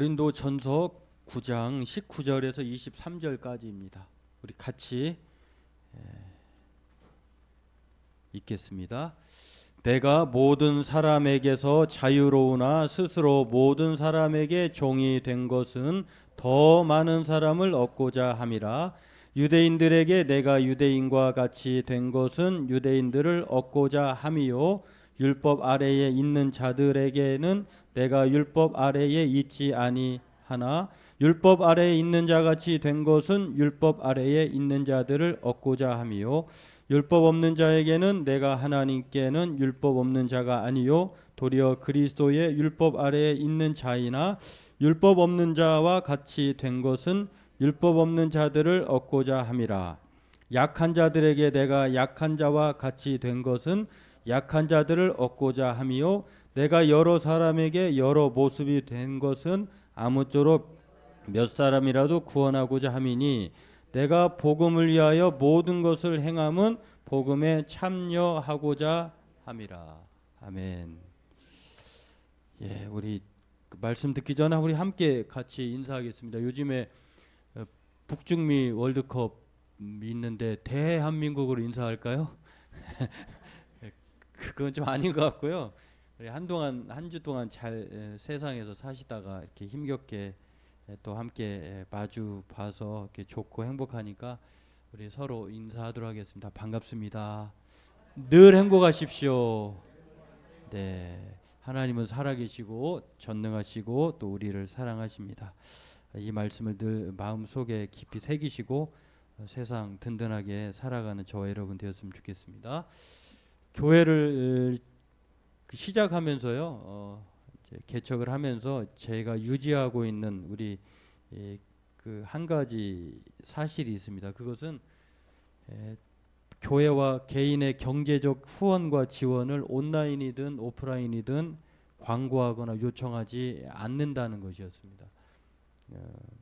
고린도전서 9장 19절에서 23절까지입니다. 우리 같이 읽겠습니다. 내가 모든 사람에게서 자유로우나 스스로 모든 사람에게 종이 된 것은 더 많은 사람을 얻고자 함이라. 유대인들에게 내가 유대인과 같이 된 것은 유대인들을 얻고자 함이요, 율법 아래에 있는 자들에게는 내가 율법 아래에 있지 아니하나 율법 아래에 있는 자같이 된 것은 율법 아래에 있는 자들을 얻고자 함이요, 율법 없는 자에게는 내가 하나님께는 율법 없는 자가 아니요 도리어 그리스도의 율법 아래에 있는 자이나 율법 없는 자와 같이 된 것은 율법 없는 자들을 얻고자 함이라. 약한 자들에게 내가 약한 자와 같이 된 것은 약한 자들을 얻고자 함이요, 내가 여러 사람에게 여러 모습이 된 것은 아무쪼록 몇 사람이라도 구원하고자 함이니, 내가 복음을 위하여 모든 것을 행함은 복음에 참여하고자 함이라. 아멘. 예, 우리 말씀 듣기 전에 우리 함께 같이 인사하겠습니다. 요즘에 북중미 월드컵 있는데 대한민국으로 인사할까요? 그건 좀 아닌 것 같고요. 우리 한동안 한 주 동안 잘 세상에서 사시다가 이렇게 힘겹게 또 함께 마주 봐서 이렇게 좋고 행복하니까 우리 서로 인사하도록 하겠습니다. 반갑습니다. 늘 행복하십시오. 네, 하나님은 살아계시고 전능하시고 또 우리를 사랑하십니다. 이 말씀을 늘 마음속에 깊이 새기시고 세상 든든하게 살아가는 저와 여러분 되었으면 좋겠습니다. 교회를 시작하면서요, 이제 개척을 하면서 제가 유지하고 있는 우리 그 한 가지 사실이 있습니다. 그것은 교회와 개인의 경제적 후원과 지원을 온라인이든 오프라인이든 광고하거나 요청하지 않는다는 것이었습니다.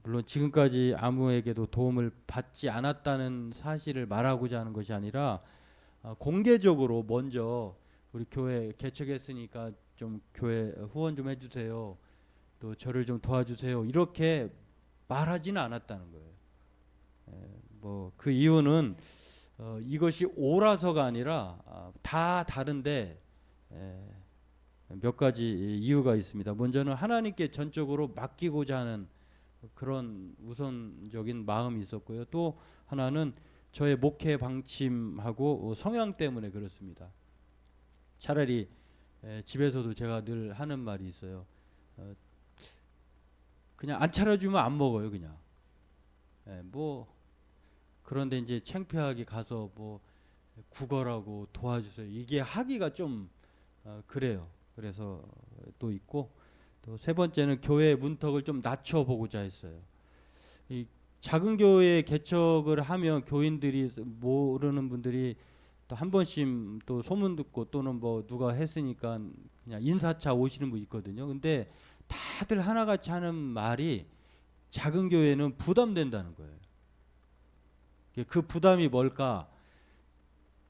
물론 지금까지 아무에게도 도움을 받지 않았다는 사실을 말하고자 하는 것이 아니라 공개적으로 먼저 우리 교회 개척했으니까 좀 교회 후원 좀 해주세요, 또 저를 좀 도와주세요, 이렇게 말하지는 않았다는 거예요. 뭐 그 이유는 이것이 옳아서가 아니라 다 다른데 몇 가지 이유가 있습니다. 먼저는 하나님께 전적으로 맡기고자 하는 그런 우선적인 마음이 있었고요. 또 하나는 저의 목회 방침하고 성향 때문에 그렇습니다. 차라리 집에서도 제가 늘 하는 말이 있어요. 그냥 안 차려주면 안 먹어요, 그냥. 뭐 그런데 이제 창피하게 가서 뭐 구걸하고 도와주세요, 이게 하기가 좀 그래요. 그래서 또 있고, 또 세 번째는 교회의 문턱을 좀 낮춰보고자 했어요. 이 작은 교회 개척을 하면 교인들이 모르는 분들이 또 한 번씩 또 소문 듣고 또는 뭐 누가 했으니까 그냥 인사차 오시는 분 있거든요. 근데 다들 하나같이 하는 말이 작은 교회는 부담된다는 거예요. 그 부담이 뭘까?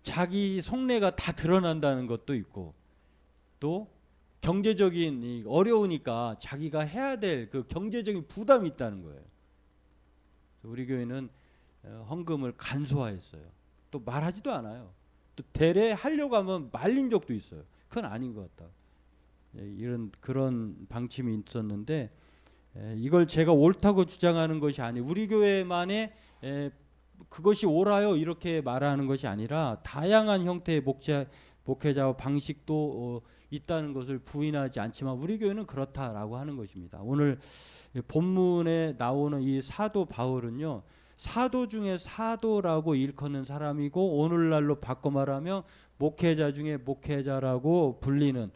자기 속내가 다 드러난다는 것도 있고, 또 경제적인 어려우니까 자기가 해야 될 그 경제적인 부담이 있다는 거예요. 우리 교회는 헌금을 간소화했어요. 또 말하지도 않아요. 또 대래 하려고 하면 말린 적도 있어요. 그건 아닌 것 같다. 이런 그런 방침이 있었는데, 이걸 제가 옳다고 주장하는 것이 아니에요. 우리 교회만의 그것이 옳아요 이렇게 말하는 것이 아니라 다양한 형태의 목회자와 방식도 있다는 것을 부인하지 않지만 우리 교회는 그렇다라고 하는 것입니다. 오늘 본문에 나오는 이 사도 바울은요, 사도 중에 사도라고 일컫는 사람이고, 오늘날로 바꿔 말하면 목회자 중에 목회자라고 불리는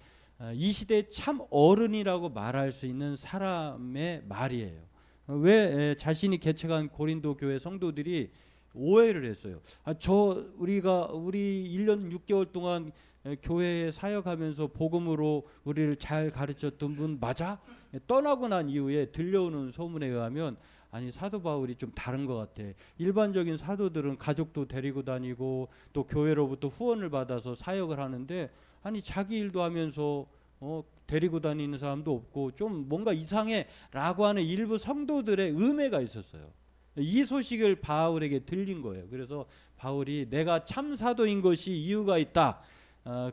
이 시대의 참 어른이라고 말할 수 있는 사람의 말이에요. 왜 자신이 개척한 고린도 교회 성도들이 오해를 했어요. 우리 1년 6개월 동안 교회에 사역하면서 복음으로 우리를 잘 가르쳤던 분 맞아? 떠나고 난 이후에 들려오는 소문에 의하면 아니, 사도 바울이 좀 다른 것 같아. 일반적인 사도들은 가족도 데리고 다니고 또 교회로부터 후원을 받아서 사역을 하는데, 아니 자기 일도 하면서 데리고 다니는 사람도 없고 좀 뭔가 이상해라고 하는 일부 성도들의 음해가 있었어요. 이 소식을 바울에게 들린 거예요. 그래서 바울이 내가 참 사도인 것이 이유가 있다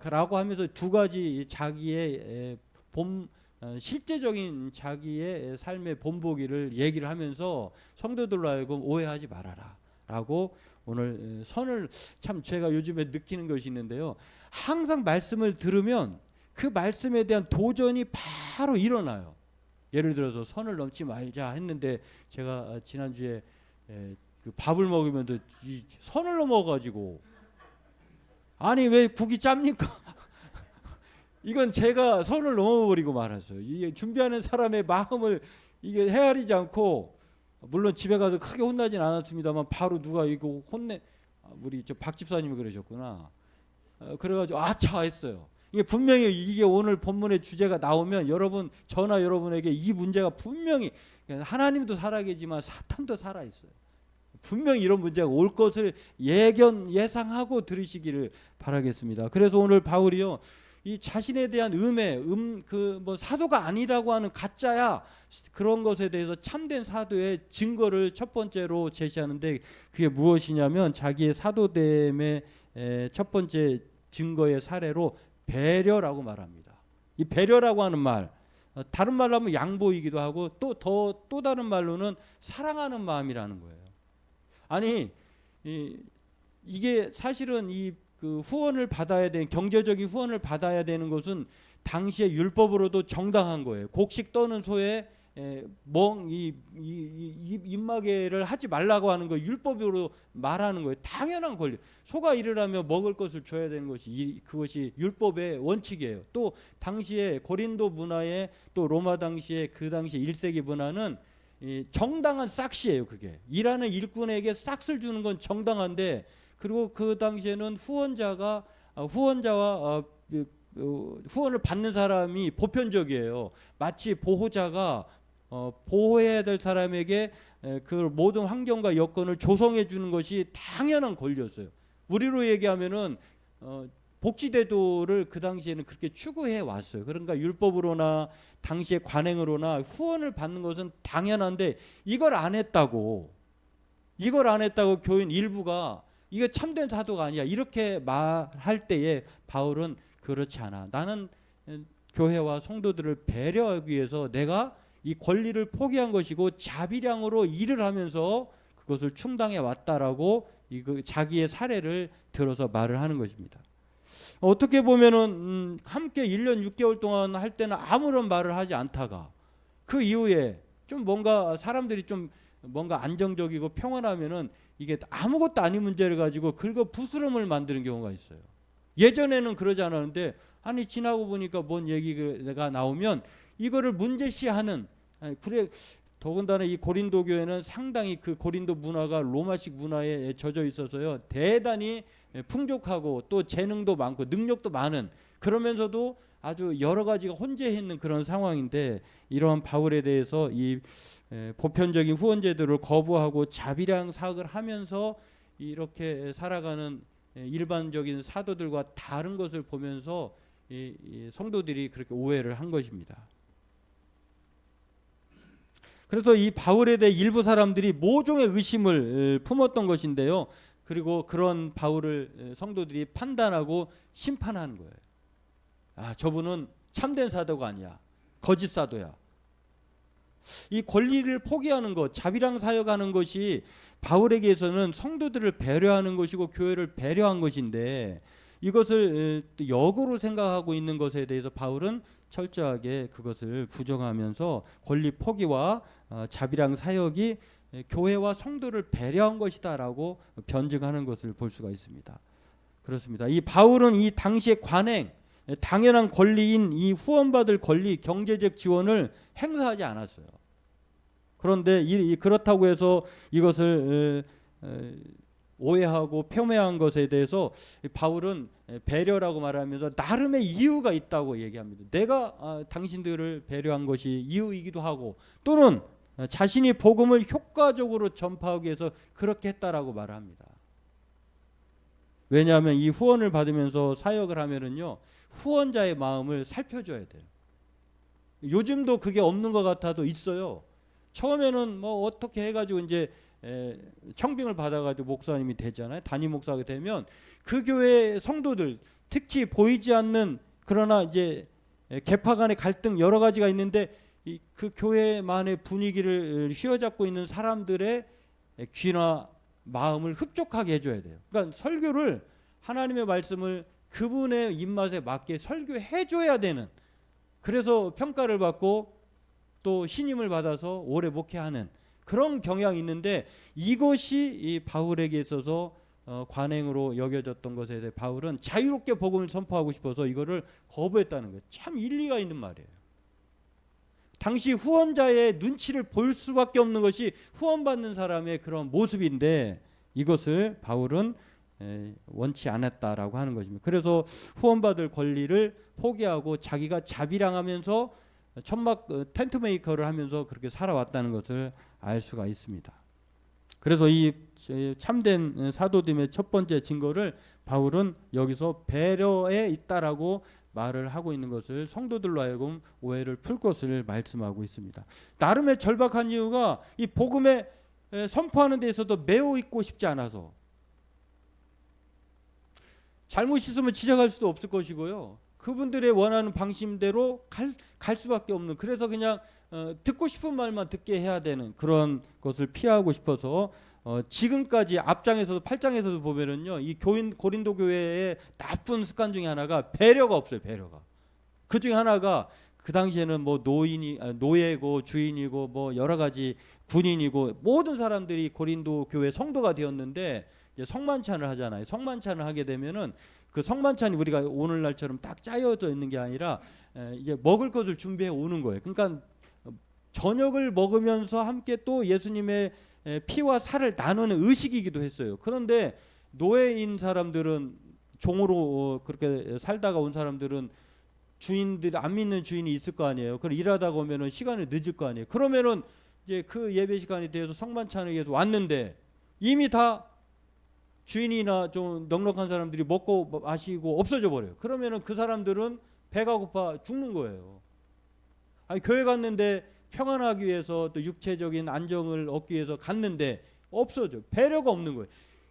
라고 하면서 두 가지 자기의 실제적인 자기의 삶의 본보기를 얘기를 하면서 성도들로 하여금 오해하지 말아라 라고 오늘 선을, 참 제가 요즘에 느끼는 것이 있는데요, 항상 말씀을 들으면 그 말씀에 대한 도전이 바로 일어나요. 예를 들어서 선을 넘지 말자 했는데 제가 지난주에 그 밥을 먹으면서 이 선을 넘어가지고, 아니 왜 국이 짭니까? 이건 제가 선을 넘어버리고 말았어요. 이게 준비하는 사람의 마음을 이게 헤아리지 않고, 물론 집에 가서 크게 혼나진 않았습니다만 바로 누가 이거 혼내, 우리 저 박 집사님이 그러셨구나. 그래가지고 아차 했어요. 이게 분명히 이게 오늘 본문의 주제가 나오면 여러분, 저나 여러분에게 이 문제가 분명히, 하나님도 살아계지만 사탄도 살아있어요. 분명히 이런 문제가 올 것을 예상하고 들으시기를 바라겠습니다. 그래서 오늘 바울이요, 이 자신에 대한 음해, 그 뭐 사도가 아니라고 하는 가짜야, 그런 것에 대해서 참된 사도의 증거를 첫 번째로 제시하는데, 그게 무엇이냐면 자기의 사도됨의 첫 번째 증거의 사례로 배려라고 말합니다. 이 배려라고 하는 말, 다른 말로 하면 양보이기도 하고 또 다른 말로는 사랑하는 마음이라는 거예요. 아니 이게 사실은 그 후원을 받아야 되는, 경제적인 후원을 받아야 되는 것은 당시의 율법으로도 정당한 거예요. 곡식 떠는 소에 입마개를 하지 말라고 하는 거 율법으로 말하는 거예요. 당연한 권리. 소가 일을 하며 먹을 것을 줘야 되는 것이 그것이 율법의 원칙이에요. 또 당시에 고린도 문화에, 또 로마 당시에, 그 당시 1세기 문화는 정당한 싹시예요. 그게 일하는 일꾼에게 싹을 주는 건 정당한데, 그리고 그 당시에는 후원자와 후원을 받는 사람이 보편적이에요. 마치 보호자가 보호해야 될 사람에게 그 모든 환경과 여건을 조성해 주는 것이 당연한 권리였어요. 우리로 얘기하면은 복지제도를 그 당시에는 그렇게 추구해 왔어요. 그러니까 율법으로나 당시의 관행으로나 후원을 받는 것은 당연한데, 이걸 안 했다고 교인 일부가 이게 참된 사도가 아니야 이렇게 말할 때에 바울은 그렇지 않아. 나는 교회와 성도들을 배려하기 위해서 내가 이 권리를 포기한 것이고 자비량으로 일을 하면서 그것을 충당해 왔다라고 자기의 사례를 들어서 말을 하는 것입니다. 어떻게 보면은 함께 1년 6개월 동안 할 때는 아무런 말을 하지 않다가 그 이후에 좀 뭔가 사람들이 좀 뭔가 안정적이고 평온하면은 이게 아무것도 아닌 문제를 가지고 긁어 부스럼을 만드는 경우가 있어요. 예전에는 그러지 않았는데, 아니 지나고 보니까 뭔 얘기가 나오면 이거를 문제시하는, 그래 더군다나 이 고린도 교회는 상당히 그 고린도 문화가 로마식 문화에 젖어 있어서요, 대단히 풍족하고 또 재능도 많고 능력도 많은, 그러면서도 아주 여러 가지가 혼재해 있는 그런 상황인데, 이러한 바울에 대해서 이 보편적인 후원 제도를 거부하고 자비량 사역을 하면서 이렇게 살아가는 일반적인 사도들과 다른 것을 보면서 이 성도들이 그렇게 오해를 한 것입니다. 그래서 이 바울에 대해 일부 사람들이 모종의 의심을 품었던 것인데요. 그리고 그런 바울을 성도들이 판단하고 심판하는 거예요. 아, 저분은 참된 사도가 아니야. 거짓 사도야. 이 권리를 포기하는 것, 자비랑 사역하는 것이 바울에게서는 성도들을 배려하는 것이고 교회를 배려한 것인데, 이것을 역으로 생각하고 있는 것에 대해서 바울은 철저하게 그것을 부정하면서 권리 포기와 자비랑 사역이 교회와 성도를 배려한 것이다라고 변증하는 것을 볼 수가 있습니다. 그렇습니다. 이 바울은 이 당시의 관행, 당연한 권리인 이 후원받을 권리, 경제적 지원을 행사하지 않았어요. 그런데 그렇다고 해서 이것을 오해하고 폄훼한 것에 대해서 바울은 배려라고 말하면서 나름의 이유가 있다고 얘기합니다. 내가 당신들을 배려한 것이 이유이기도 하고, 또는 자신이 복음을 효과적으로 전파하기 위해서 그렇게 했다라고 말합니다. 왜냐하면 이 후원을 받으면서 사역을 하면은요, 후원자의 마음을 살펴줘야 돼요. 요즘도 그게 없는 것 같아도 있어요. 처음에는 뭐 어떻게 해가지고 이제 청빙을 받아가지고 목사님이 되잖아요. 담임 목사가 되면 그 교회 성도들, 특히 보이지 않는, 그러나 이제 계파 간의 갈등 여러 가지가 있는데 그 교회만의 분위기를 휘어잡고 있는 사람들의 귀나 마음을 흡족하게 해줘야 돼요. 그러니까 설교를, 하나님의 말씀을 그분의 입맛에 맞게 설교해줘야 되는, 그래서 평가를 받고 또 신임을 받아서 오래 목회하는 그런 경향이 있는데, 이것이 이 바울에게 있어서 관행으로 여겨졌던 것에 대해 바울은 자유롭게 복음을 선포하고 싶어서 이거를 거부했다는 거예요. 참 일리가 있는 말이에요. 당시 후원자의 눈치를 볼 수밖에 없는 것이 후원받는 사람의 그런 모습인데, 이것을 바울은 원치 않았다라고 하는 것입니다. 그래서 후원받을 권리를 포기하고 자기가 자비랑하면서 천막 텐트 메이커를 하면서 그렇게 살아왔다는 것을 알 수가 있습니다. 그래서 이 참된 사도됨의 첫 번째 증거를 바울은 여기서 배려에 있다라고 말을 하고 있는 것을, 성도들로 하여금 오해를 풀 것을 말씀하고 있습니다. 나름의 절박한 이유가 이 복음에 선포하는 데 있어서 매우 있고 싶지 않아서, 잘못 있으면 지적할 수도 없을 것이고요. 그분들의 원하는 방식대로 갈 수밖에 없는, 그래서 그냥 듣고 싶은 말만 듣게 해야 되는 그런 것을 피하고 싶어서 지금까지 앞장에서도 8장에서도 보면은요, 이 고린도 교회의 나쁜 습관 중에 하나가 배려가 없어요. 배려가. 그 중에 하나가 그 당시에는 뭐 노예고 주인이고 뭐 여러 가지 군인이고 모든 사람들이 고린도 교회 성도가 되었는데, 이제 성만찬을 하잖아요. 성만찬을 하게 되면은 그 성만찬이 우리가 오늘날처럼 딱 짜여져 있는 게 아니라 이제 먹을 것을 준비해 오는 거예요. 그러니까 저녁을 먹으면서 함께 또 예수님의 피와 살을 나누는 의식이기도 했어요. 그런데 노예인 사람들은, 종으로 그렇게 살다가 온 사람들은 주인들이 안 믿는 주인이 있을 거 아니에요. 그럼 일하다가 오면은 시간이 늦을 거 아니에요. 그러면은 이제 그 예배 시간이 되어서 성만찬에 위해서 왔는데 이미 다 주인이나 좀 넉넉한 사람들이 먹고 마시고 없어져 버려요. 그러면은 그 사람들은 배가 고파 죽는 거예요. 아니, 교회 갔는데 평안하기 위해서, 또 육체적인 안정을 얻기 위해서 갔는데 없어져. 배려가 없는 거예요.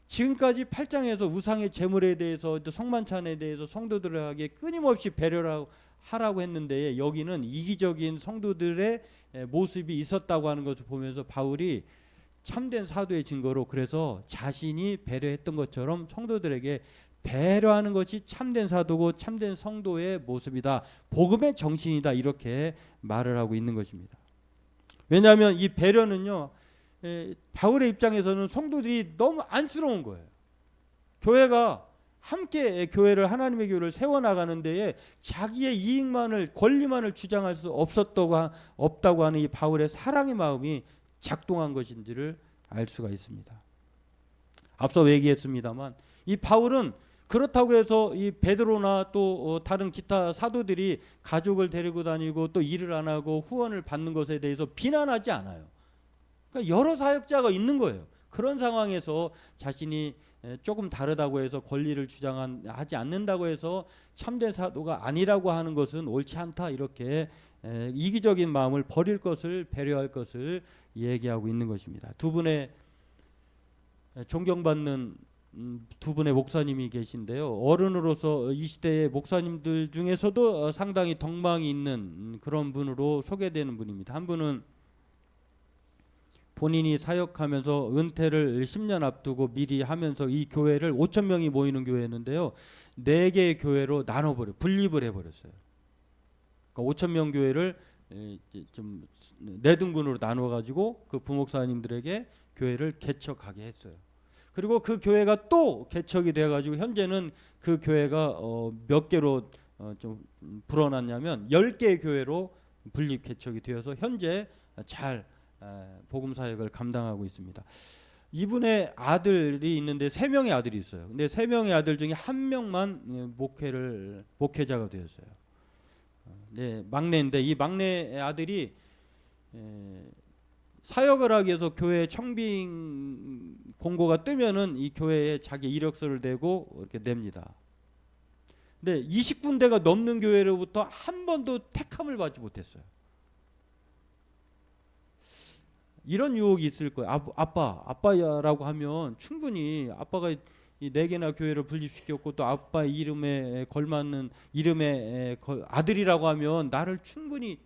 지금까지 8장에서 우상의 제물에 대해서, 또 성만찬에 대해서 성도들에게 끊임없이 배려를 하라고 했는데, 여기는 이기적인 성도들의 모습이 있었다고 하는 것을 보면서 바울이 참된 사도의 증거로, 그래서 자신이 배려했던 것처럼 성도들에게 배려하는 것이 참된 사도고 참된 성도의 모습이다, 복음의 정신이다, 이렇게 말을 하고 있는 것입니다. 왜냐하면 이 배려는요, 바울의 입장에서는 성도들이 너무 안쓰러운 거예요. 교회가 함께 교회를, 하나님의 교회를 세워나가는 데에 자기의 이익만을, 권리만을 주장할 수 없다고 하는 이 바울의 사랑의 마음이 작동한 것인지를 알 수가 있습니다. 앞서 얘기했습니다만 이 바울은 그렇다고 해서 이 베드로나 또 다른 기타 사도들이 가족을 데리고 다니고 또 일을 안 하고 후원을 받는 것에 대해서 비난하지 않아요. 그러니까 여러 사역자가 있는 거예요. 그런 상황에서 자신이 조금 다르다고 해서 권리를 주장하지 않는다고 해서 참된 사도가 아니라고 하는 것은 옳지 않다, 이렇게 이기적인 마음을 버릴 것을, 배려할 것을 얘기하고 있는 것입니다. 두 분의 존경받는 두 분의 목사님이 계신데요. 어른으로서 이 시대의 목사님들 중에서도 상당히 덕망이 있는 그런 분으로 소개되는 분입니다. 한 분은 본인이 사역하면서 은퇴를 10년 앞두고 미리 하면서 이 교회를 5천 명이 모이는 교회였는데요, 4개의 교회로 나눠버려, 분립을 해버렸어요. 그러니까 5천 명 교회를 좀 4등분으로 나눠가지고 그 부목사님들에게 교회를 개척하게 했어요. 그리고 그 교회가 또 개척이 돼가지고 현재는 그 교회가 몇 개로 좀 불어났냐면 10개의 교회로 분립 개척이 되어서 현재 잘 복음 사역을 감당하고 있습니다. 이분의 아들이 있는데 3명의 아들이 있어요. 근데 3명의 아들 중에 1명만 목회자가 되었어요. 네, 막내인데 이 막내 아들이 사역을 하기 위해서 교회 청빙 공고가 뜨면은 이 교회에 자기 이력서를 대고 이렇게 냅니다. 근데 20군데가 넘는 교회로부터 한 번도 택함을 받지 못했어요. 이런 유혹이 있을 거예요. 아빠라고 하면 충분히 아빠가 이 4개나 교회를 분립시켰고 또 아빠 이름에 걸맞는 이름의 아들이라고 하면 나를 충분히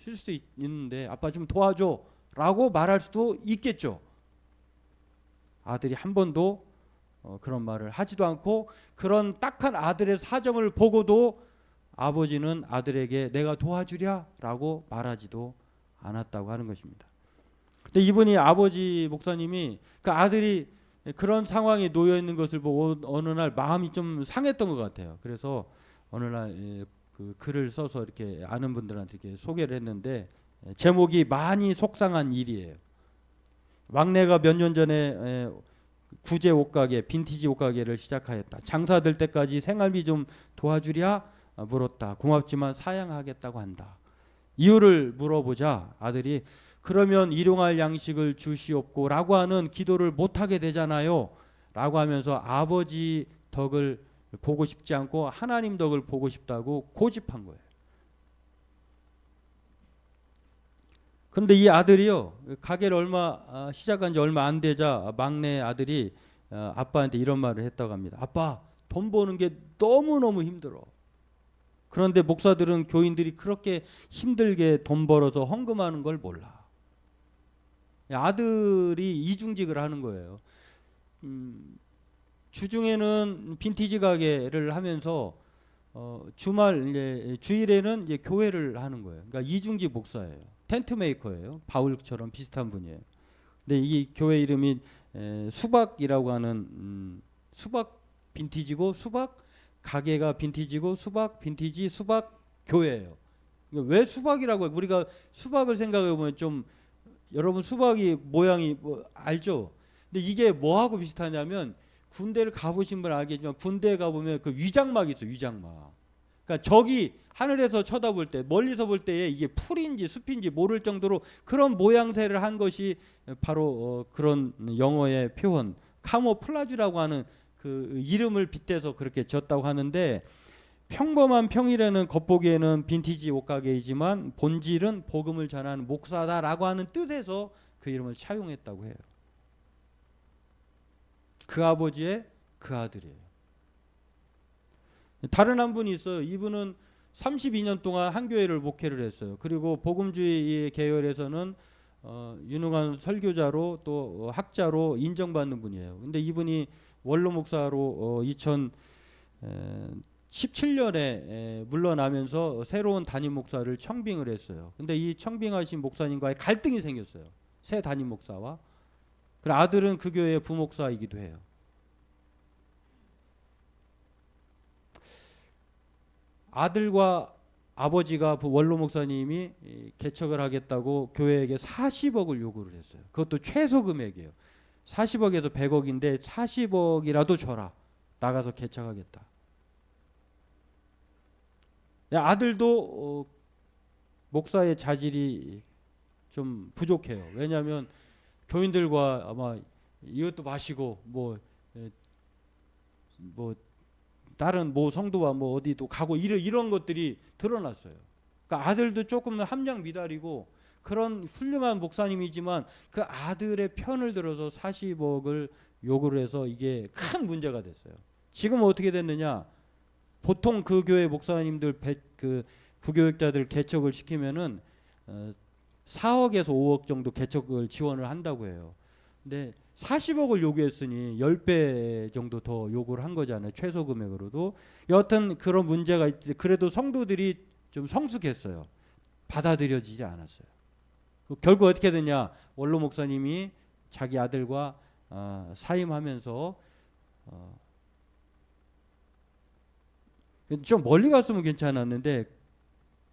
쓸 수 있는데 아빠 좀 도와줘 라고 말할 수도 있겠죠. 아들이 한 번도 그런 말을 하지도 않고 그런 딱한 아들의 사정을 보고도 아버지는 아들에게 내가 도와주랴 라고 말하지도 않았다고 하는 것입니다. 근데 이분이 아버지 목사님이 그 아들이 그런 상황에 놓여 있는 것을 보고 어느 날 마음이 좀 상했던 것 같아요. 그래서 어느 날 그 글을 써서 이렇게 아는 분들한테 이렇게 소개를 했는데 제목이 많이 속상한 일이에요. 막내가 몇 년 전에 구제 옷가게, 빈티지 옷가게를 시작하였다. 장사 될 때까지 생활비 좀 도와주랴 물었다. 고맙지만 사양하겠다고 한다. 이유를 물어보자 아들이 그러면 일용할 양식을 주시옵고 라고 하는 기도를 못하게 되잖아요 라고 하면서 아버지 덕을 보고 싶지 않고 하나님 덕을 보고 싶다고 고집한 거예요. 그런데 이 아들이요 가게를 시작한 지 얼마 안 되자 막내 아들이 아빠한테 이런 말을 했다고 합니다. 아빠 돈 버는 게 너무너무 힘들어. 그런데 목사들은 교인들이 그렇게 힘들게 돈 벌어서 헌금하는 걸 몰라. 아들이 이중직을 하는 거예요. 주중에는 빈티지 가게를 하면서 주일에는 이제 교회를 하는 거예요. 그러니까 이중직 목사예요. 텐트 메이커예요. 바울처럼 비슷한 분이에요. 근데 이 교회 이름이 수박이라고 하는 수박 빈티지고 수박 가게가 빈티지고 수박 빈티지 수박 교회예요. 왜 수박이라고 해요? 우리가 수박을 생각해 보면 좀 여러분 수박이 모양이 뭐 알죠? 근데 이게 뭐하고 비슷하냐면 군대를 가보신 분 알겠지만 군대에 가보면 그 위장막 있어요. 위장막. 그러니까 적이 하늘에서 쳐다볼 때 멀리서 볼 때에 이게 풀인지 숲인지 모를 정도로 그런 모양새를 한 것이 바로 그런 영어의 표현 카모플라주라고 하는 그 이름을 빗대서 그렇게 지었다고 하는데 평범한 평일에는 겉보기에는 빈티지 옷가게이지만 본질은 복음을 전하는 목사다라고 하는 뜻에서 그 이름을 차용했다고 해요. 그 아버지의 그 아들이에요. 다른 한 분이 있어요. 이분은 32년 동안 한 교회를 목회를 했어요. 그리고 복음주의 계열에서는 유능한 설교자로 또 학자로 인정받는 분이에요. 근데 이분이 원로 목사로 2017년에 물러나면서 새로운 담임 목사를 청빙을 했어요. 근데 이 청빙하신 목사님과의 갈등이 생겼어요. 새 담임 목사와. 그리고 아들은 그 교회의 부목사이기도 해요. 아들과 아버지가 원로 목사님이 개척을 하겠다고 교회에게 40억을 요구를 했어요. 그것도 최소 금액이에요. 40억에서 100억인데 40억이라도 줘라. 나가서 개척하겠다. 아들도 목사의 자질이 좀 부족해요. 왜냐하면 교인들과 아마 이것도 마시고 뭐 다른 뭐 성도와 뭐 어디도 가고 이런 것들이 드러났어요. 그러니까 아들도 조금 함량 미달이고 그런 훌륭한 목사님이지만 그 아들의 편을 들어서 40억을 요구를 해서 이게 큰 문제가 됐어요. 지금 어떻게 됐느냐? 보통 그 교회 목사님들 그 부교육자들 개척을 시키면은 4억에서 5억 정도 개척을 지원을 한다고 해요. 근데 40억을 요구했으니 10배 정도 더 요구를 한 거잖아요. 최소 금액으로도. 여하튼 그런 문제가 있지. 그래도 성도들이 좀 성숙했어요. 받아들여지지 않았어요. 결국 어떻게 됐냐? 원로 목사님이 자기 아들과 사임하면서 좀 멀리 갔으면 괜찮았는데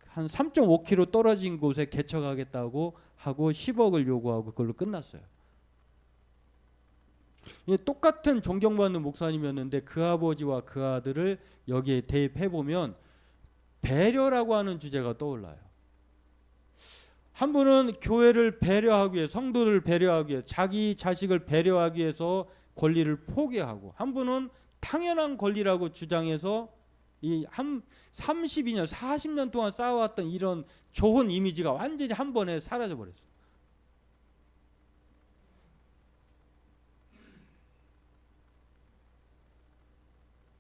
한 3.5km 떨어진 곳에 개척하겠다고 하고 10억을 요구하고 그걸로 끝났어요. 똑같은 존경받는 목사님이었는데 그 아버지와 그 아들을 여기에 대입해보면 배려라고 하는 주제가 떠올라요. 한 분은 교회를 배려하기 위해 성도를 배려하기 위해 자기 자식을 배려하기 위해서 권리를 포기하고 한 분은 당연한 권리라고 주장해서 이 한 32년, 40년 동안 쌓아왔던 이런 좋은 이미지가 완전히 한 번에 사라져 버렸어.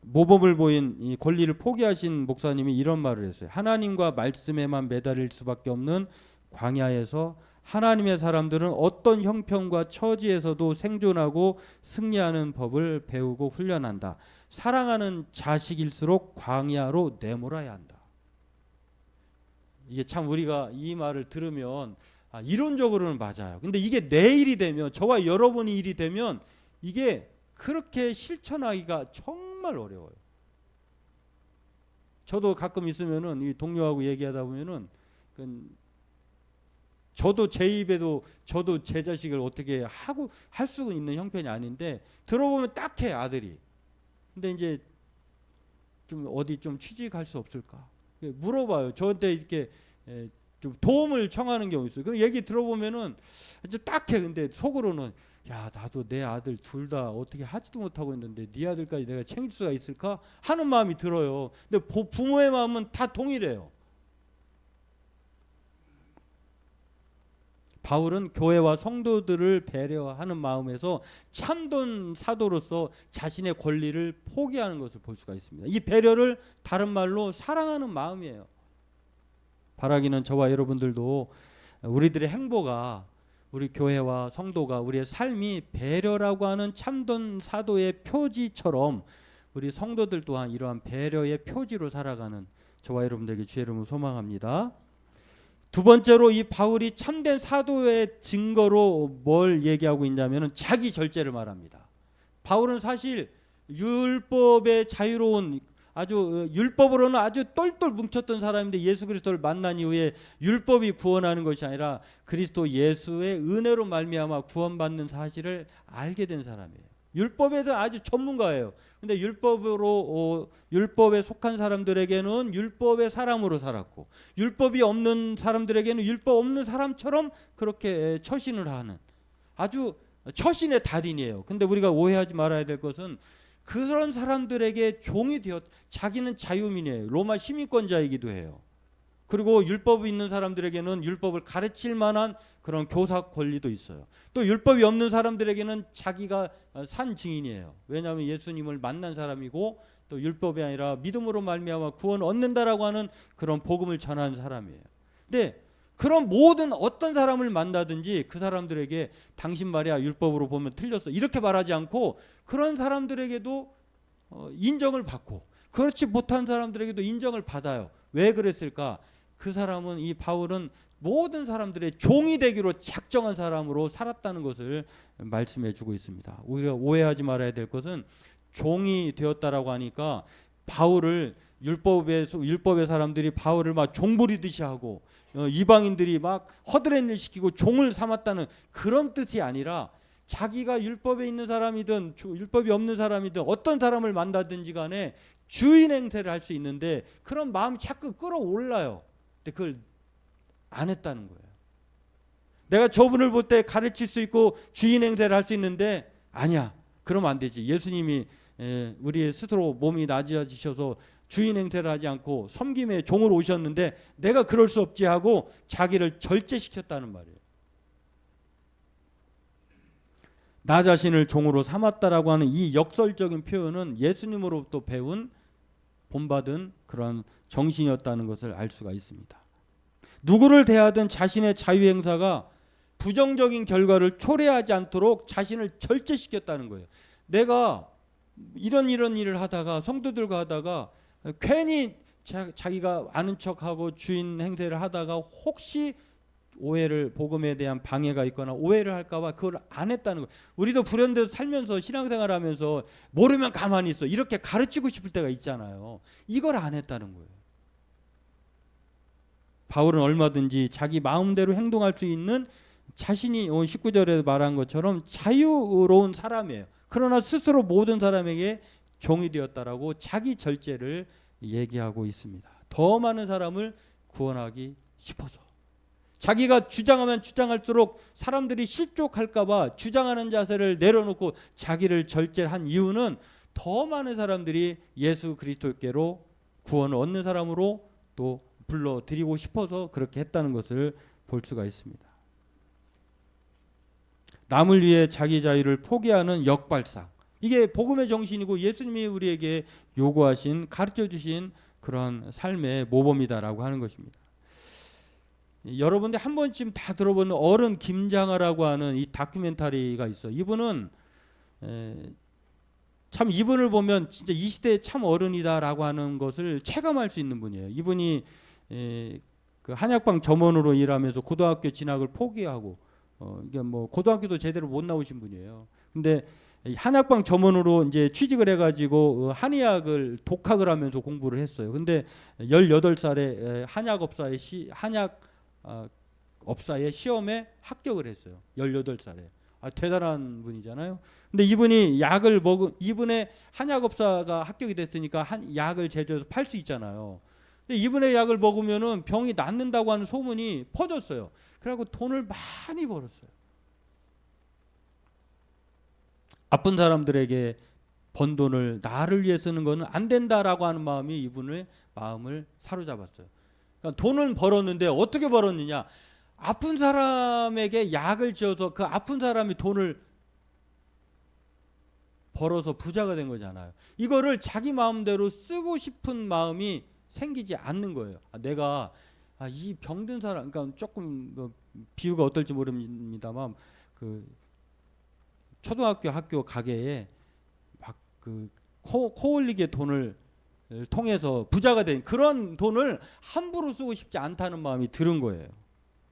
모범을 보인 이 권리를 포기하신 목사님이 이런 말을 했어요. 하나님과 말씀에만 매달릴 수밖에 없는 광야에서 하나님의 사람들은 어떤 형편과 처지에서도 생존하고 승리하는 법을 배우고 훈련한다. 사랑하는 자식일수록 광야로 내몰아야 한다. 이게 참 우리가 이 말을 들으면 이론적으로는 맞아요. 근데 이게 내 일이 되면, 저와 여러분이 일이 되면 이게 그렇게 실천하기가 정말 어려워요. 저도 가끔 있으면은 이 동료하고 얘기하다 보면은 저도 제 입에도 저도 제 자식을 어떻게 하고 할 수 있는 형편이 아닌데 들어보면 딱해 아들이. 근데 이제 좀 어디 좀 취직할 수 없을까 물어봐요. 저한테 이렇게 좀 도움을 청하는 경우 있어요. 그 얘기 들어보면은 이제 딱해. 근데 속으로는 야, 나도 내 아들 둘 다 어떻게 하지도 못하고 있는데 네 아들까지 내가 챙길 수가 있을까 하는 마음이 들어요. 근데 부모의 마음은 다 동일해요. 바울은 교회와 성도들을 배려하는 마음에서 참된 사도로서 자신의 권리를 포기하는 것을 볼 수가 있습니다. 이 배려를 다른 말로 사랑하는 마음이에요. 바라기는 저와 여러분들도 우리들의 행보가, 우리 교회와 성도가, 우리의 삶이 배려라고 하는 참된 사도의 표지처럼 우리 성도들 또한 이러한 배려의 표지로 살아가는 저와 여러분들에게 주의 이름으로 소망합니다. 두 번째로 이 바울이 참된 사도의 증거로 뭘 얘기하고 있냐면은 자기 절제를 말합니다. 바울은 사실 율법의 자유로운, 아주 율법으로는 아주 똘똘 뭉쳤던 사람인데 예수 그리스도를 만난 이후에 율법이 구원하는 것이 아니라 그리스도 예수의 은혜로 말미암아 구원받는 사실을 알게 된 사람이에요. 율법에 대한 아주 전문가예요. 근데 율법에 속한 사람들에게는 율법의 사람으로 살았고, 율법이 없는 사람들에게는 율법 없는 사람처럼 그렇게 처신을 하는 아주 처신의 달인이에요. 근데 우리가 오해하지 말아야 될 것은 그런 사람들에게 종이 되었, 자기는 자유민이에요. 로마 시민권자이기도 해요. 그리고 율법이 있는 사람들에게는 율법을 가르칠 만한 그런 교사 권리도 있어요. 또 율법이 없는 사람들에게는 자기가 산 증인이에요. 왜냐하면 예수님을 만난 사람이고 또 율법이 아니라 믿음으로 말미암아 구원 얻는다라고 하는 그런 복음을 전하는 사람이에요. 근데 그런 모든 어떤 사람을 만나든지 그 사람들에게 당신 말이야 율법으로 보면 틀렸어 이렇게 말하지 않고 그런 사람들에게도 인정을 받고 그렇지 못한 사람들에게도 인정을 받아요. 왜 그랬을까? 그 사람은, 이 바울은 모든 사람들의 종이 되기로 작정한 사람으로 살았다는 것을 말씀해 주고 있습니다. 우리가 오해하지 말아야 될 것은 종이 되었다라고 하니까 바울을 율법의 사람들이 바울을 막 종부리듯이 하고 이방인들이 막 허드렛 일 시키고 종을 삼았다는 그런 뜻이 아니라 자기가 율법에 있는 사람이든 율법이 없는 사람이든 어떤 사람을 만나든지 간에 주인 행세를 할 수 있는데 그런 마음이 자꾸 끌어올라요. 근데 그걸 안 했다는 거예요. 내가 저분을 볼 때 가르칠 수 있고 주인 행세를 할 수 있는데 아니야. 그러면 안 되지. 예수님이 우리의 스스로 몸이 낮아지셔서 주인 행세를 하지 않고 섬김의 종으로 오셨는데 내가 그럴 수 없지 하고 자기를 절제시켰다는 말이에요. 나 자신을 종으로 삼았다라고 하는 이 역설적인 표현은 예수님으로부터 배운 본받은 그런 정신이었다는 것을 알 수가 있습니다. 누구를 대하든 자신의 자유행사가 부정적인 결과를 초래하지 않도록 자신을 절제시켰다는 거예요. 내가 이런 일을 하다가 성도들과 하다가 괜히 자기가 아는 척하고 주인 행세를 하다가 혹시 오해를, 복음에 대한 방해가 있거나 오해를 할까봐 그걸 안 했다는 거예요. 우리도 불현듯 살면서 신앙생활하면서 모르면 가만히 있어 이렇게 가르치고 싶을 때가 있잖아요. 이걸 안 했다는 거예요. 바울은 얼마든지 자기 마음대로 행동할 수 있는 자신이 19절에 말한 것처럼 자유로운 사람이에요. 그러나 스스로 모든 사람에게 종이 되었다라고 자기 절제를 얘기하고 있습니다. 더 많은 사람을 구원하기 싶어서. 자기가 주장하면 주장할수록 사람들이 실족할까봐 주장하는 자세를 내려놓고 자기를 절제한 이유는 더 많은 사람들이 예수 그리스도께로 구원을 얻는 사람으로 또 불러들이고 싶어서 그렇게 했다는 것을 볼 수가 있습니다. 남을 위해 자기 자유를 포기하는 역발상. 이게 복음의 정신이고 예수님이 우리에게 요구하신, 가르쳐 주신 그런 삶의 모범이다라고 하는 것입니다. 여러분들 한 번쯤 다 들어본 어른 김장하라고 하는 이 다큐멘터리가 있어. 이분은 참 이분을 보면 진짜 이 시대의 참 어른이다라고 하는 것을 체감할 수 있는 분이에요. 이분이 그 한약방 점원으로 일하면서 고등학교 진학을 포기하고 이게 뭐 고등학교도 제대로 못 나오신 분이에요. 근데 한약방 점원으로 이제 취직을 해가지고 한의학을 독학을 하면서 공부를 했어요. 근데 18살에 한약업사의 시험에 합격을 했어요. 18살에. 대단한 분이잖아요. 근데 이분이 이분의 한약업사가 합격이 됐으니까 약을 제조해서 팔 수 있잖아요. 근데 이분의 약을 먹으면은 병이 낫는다고 하는 소문이 퍼졌어요. 그래갖고 돈을 많이 벌었어요. 아픈 사람들에게 번 돈을 나를 위해 쓰는 것은 안 된다라고 하는 마음이 이분의 마음을 사로잡았어요. 그러니까 돈을 벌었는데 어떻게 벌었느냐? 아픈 사람에게 약을 지어서 그 아픈 사람이 돈을 벌어서 부자가 된 거잖아요. 이거를 자기 마음대로 쓰고 싶은 마음이 생기지 않는 거예요. 내가 이 병든 사람, 그러니까 조금 뭐 비유가 어떨지 모릅니다만 그 초등학교 학교 가게에 막 그 코 흘리게 돈을 통해서 부자가 된 그런 돈을 함부로 쓰고 싶지 않다는 마음이 들은 거예요.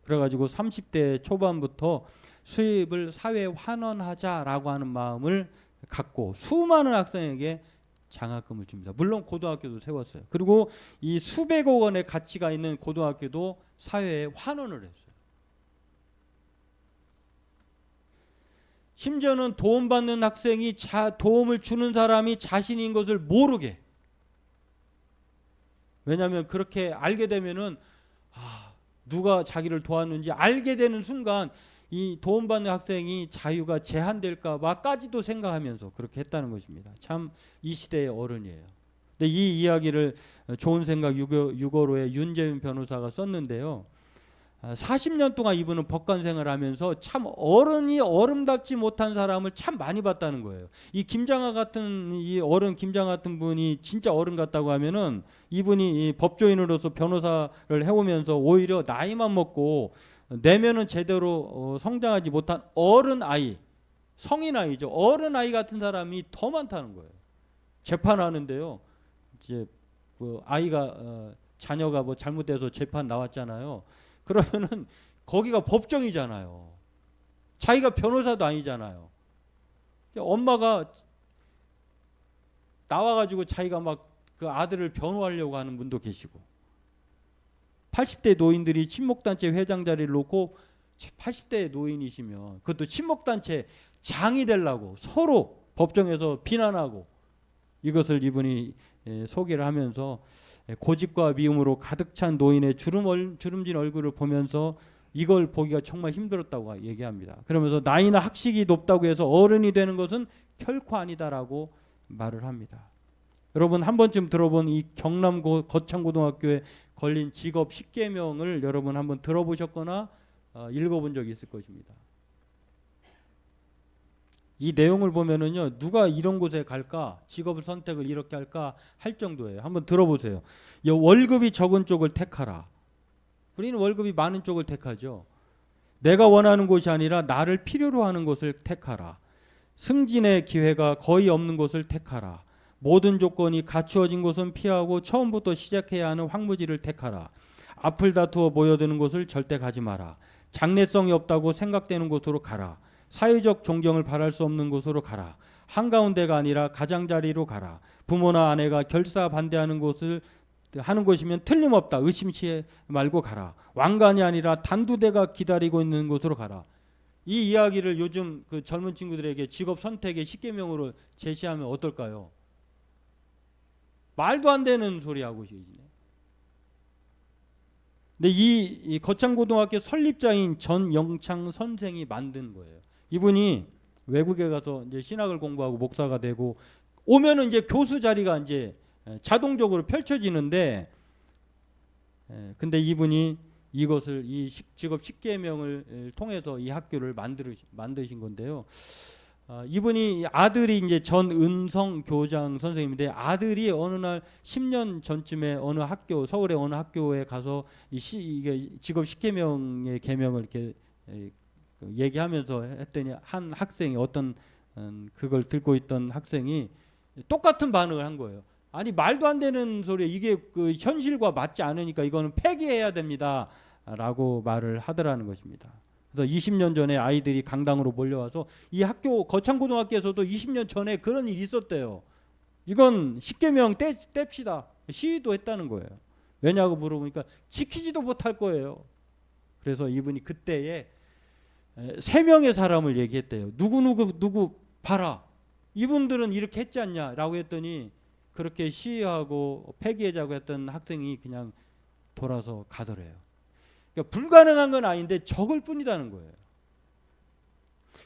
그래가지고 30대 초반부터 수입을 사회에 환원하자라고 하는 마음을 갖고 수많은 학생에게 장학금을 줍니다. 물론 고등학교도 세웠어요. 그리고 이 수백억 원의 가치가 있는 고등학교도 사회에 환원을 했어요. 심지어는 도움받는 학생이 도움을 주는 사람이 자신인 것을 모르게. 왜냐하면 그렇게 알게 되면은 누가 자기를 도왔는지 알게 되는 순간 이 도움받는 학생이 자유가 제한될까 봐까지도 생각하면서 그렇게 했다는 것입니다. 참 이 시대의 어른이에요. 근데 이 이야기를 좋은 생각 6월호에 윤재윤 변호사가 썼는데요. 40년 동안 이분은 법관 생활을 하면서 참 어른이 어른답지 못한 사람을 참 많이 봤다는 거예요. 이 김장하 같은 이 어른 김장하 같은 분이 진짜 어른 같다고 하면은 이분이 법조인으로서 변호사를 해오면서 오히려 나이만 먹고 내면은 제대로 성장하지 못한 어른 아이, 성인 아이죠. 어른 아이 같은 사람이 더 많다는 거예요. 재판하는데요. 이제 뭐 아이가 자녀가 뭐 잘못돼서 재판 나왔잖아요. 그러면은 거기가 법정이잖아요. 자기가 변호사도 아니잖아요. 엄마가 나와가지고 자기가 막 그 아들을 변호하려고 하는 분도 계시고 80대 노인들이 친목단체 회장 자리를 놓고 80대 노인이시면 그것도 친목단체 장이 되려고 서로 법정에서 비난하고 이것을 이분이 소개를 하면서 고집과 미움으로 가득 찬 노인의 주름진 얼굴을 보면서 이걸 보기가 정말 힘들었다고 얘기합니다. 그러면서 나이나 학식이 높다고 해서 어른이 되는 것은 결코 아니다라고 말을 합니다. 여러분 한 번쯤 들어본 이 경남 거창고등학교에 걸린 직업 10계명을 여러분 한번 들어보셨거나 읽어본 적이 있을 것입니다. 이 내용을 보면은요, 누가 이런 곳에 갈까, 직업을 선택을 이렇게 할까 할 정도예요. 한번 들어보세요. 월급이 적은 쪽을 택하라. 우리는 월급이 많은 쪽을 택하죠. 내가 원하는 곳이 아니라 나를 필요로 하는 곳을 택하라. 승진의 기회가 거의 없는 곳을 택하라. 모든 조건이 갖추어진 곳은 피하고 처음부터 시작해야 하는 황무지를 택하라. 앞을 다투어 모여드는 곳을 절대 가지 마라. 장래성이 없다고 생각되는 곳으로 가라. 사회적 존경을 바랄 수 없는 곳으로 가라. 한가운데가 아니라 가장자리로 가라. 부모나 아내가 결사 반대하는 곳을 하는 곳이면 틀림없다. 의심치 말고 가라. 왕관이 아니라 단두대가 기다리고 있는 곳으로 가라. 이 이야기를 요즘 그 젊은 친구들에게 직업 선택의 10계명으로 제시하면 어떨까요? 말도 안 되는 소리 하고 계시네. 근데 이 거창고등학교 설립자인 전영창 선생이 만든 거예요. 이분이 외국에 가서 이제 신학을 공부하고 목사가 되고 오면은 이제 교수 자리가 이제 자동적으로 펼쳐지는데, 근데 이분이 이것을 직업 10계명을 통해서 이 학교를 만드신 건데요. 이분이 아들이 이제 전은성 교장 선생님인데, 아들이 어느 날 10년 전쯤에 어느 학교, 서울의 어느 학교에 가서 이게 직업 10계명의 계명을 이렇게 얘기하면서 했더니, 한 학생이 어떤 그걸 들고 있던 학생이 똑같은 반응을 한 거예요. 아니, 말도 안 되는 소리, 이게 그 현실과 맞지 않으니까 이거는 폐기해야 됩니다 라고 말을 하더라는 것입니다. 그래서 20년 전에 아이들이 강당으로 몰려와서, 이 학교 거창고등학교에서도 20년 전에 그런 일이 있었대요. 이건 10계명 뗍시다 시위도 했다는 거예요. 왜냐고 물어보니까 지키지도 못할 거예요. 그래서 이분이 그때에 3명의 사람을 얘기했대요. 누구 봐라, 이분들은 이렇게 했지 않냐 라고 했더니, 그렇게 시위하고 폐기하자고 했던 학생이 그냥 돌아서 가더래요. 그러니까 불가능한 건 아닌데 적을 뿐이라는 거예요.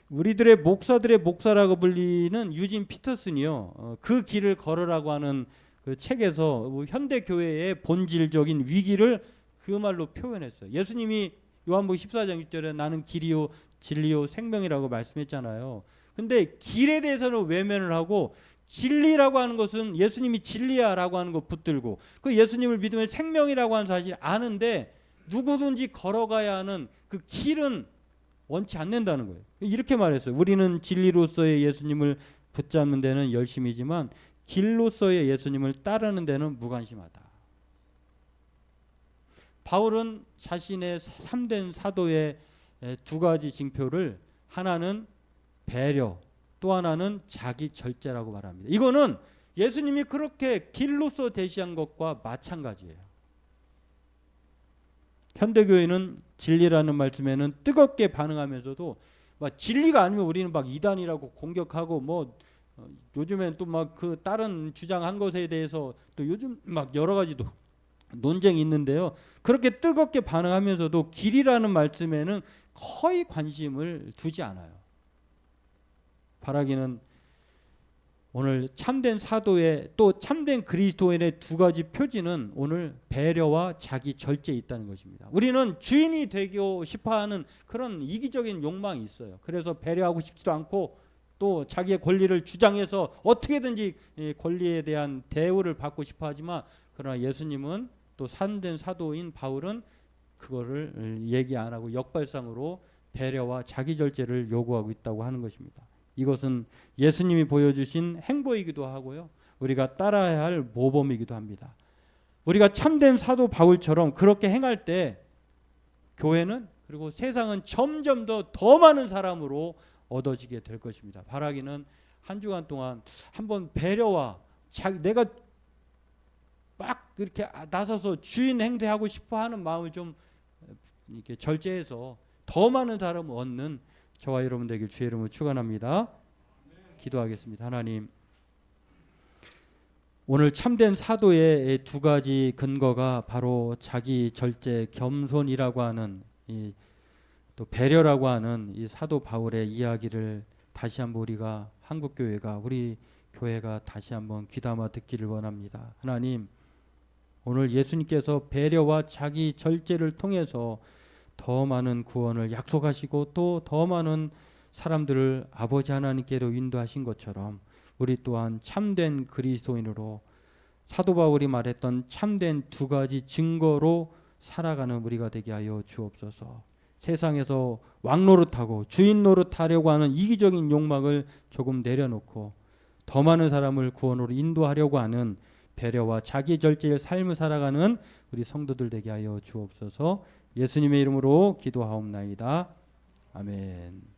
우리들의 목사들의 목사라고 불리는 유진 피터슨이요, 그 길을 걸으라고 하는 그 책에서 현대 교회의 본질적인 위기를 그 말로 표현했어요. 예수님이 요한복음 14장 6절에 나는 길이요 진리요 생명이라고 말씀했잖아요. 근데 길에 대해서는 외면을 하고, 진리라고 하는 것은 예수님이 진리야라고 하는 거 붙들고, 그 예수님을 믿으면 생명이라고 하는 사실 아는데, 누구든지 걸어가야 하는 그 길은 원치 않는다는 거예요. 이렇게 말했어요. 우리는 진리로서의 예수님을 붙잡는 데는 열심이지만 길로서의 예수님을 따르는 데는 무관심하다. 바울은 자신의 참된 사도의 2가지 징표를, 하나는 배려, 또 하나는 자기 절제라고 말합니다. 이거는 예수님이 그렇게 길로서 대시한 것과 마찬가지예요. 현대교회는 진리라는 말씀에는 뜨겁게 반응하면서도, 막 진리가 아니면 우리는 막 이단이라고 공격하고, 요즘엔 또 막 그 다른 주장한 것에 대해서 또 요즘 막 여러 가지도 논쟁이 있는데요. 그렇게 뜨겁게 반응하면서도 길이라는 말씀에는 거의 관심을 두지 않아요. 바라기는 오늘 참된 사도의, 또 참된 그리스도인의 2가지 표지는 오늘 배려와 자기 절제에 있다는 것입니다. 우리는 주인이 되고 싶어하는 그런 이기적인 욕망이 있어요. 그래서 배려하고 싶지도 않고, 또 자기의 권리를 주장해서 어떻게든지 권리에 대한 대우를 받고 싶어 하지만, 그러나 예수님은, 또 참된 사도인 바울은 그거를 얘기 안 하고 역발상으로 배려와 자기 절제를 요구하고 있다고 하는 것입니다. 이것은 예수님이 보여주신 행보이기도 하고요, 우리가 따라야 할 모범이기도 합니다. 우리가 참된 사도 바울처럼 그렇게 행할 때 교회는, 그리고 세상은 점점 더 많은 사람으로 얻어지게 될 것입니다. 바라기는 한 주간 동안 한번 배려와 내가 막 그렇게 나서서 주인 행세하고 싶어하는 마음을 좀 이렇게 절제해서 더 많은 사람을 얻는 저와 여러분 되길 주의 이름으로 축원합니다. 기도하겠습니다. 하나님, 오늘 참된 사도의 2가지 근거가 바로 자기 절제, 겸손이라고 하는, 또 배려라고 하는 이 사도 바울의 이야기를 다시 한번 우리가, 한국교회가, 우리 교회가 다시 한번 귀담아 듣기를 원합니다. 하나님, 오늘 예수님께서 배려와 자기 절제를 통해서 더 많은 구원을 약속하시고, 또 더 많은 사람들을 아버지 하나님께로 인도하신 것처럼, 우리 또한 참된 그리스도인으로 사도 바울이 말했던 참된 2가지 증거로 살아가는 우리가 되게 하여 주옵소서. 세상에서 왕노릇하고 주인 노릇하려고 하는 이기적인 욕망을 조금 내려놓고, 더 많은 사람을 구원으로 인도하려고 하는 배려와 자기 절제의 삶을 살아가는 우리 성도들 되게 하여 주옵소서. 예수님의 이름으로 기도하옵나이다. 아멘.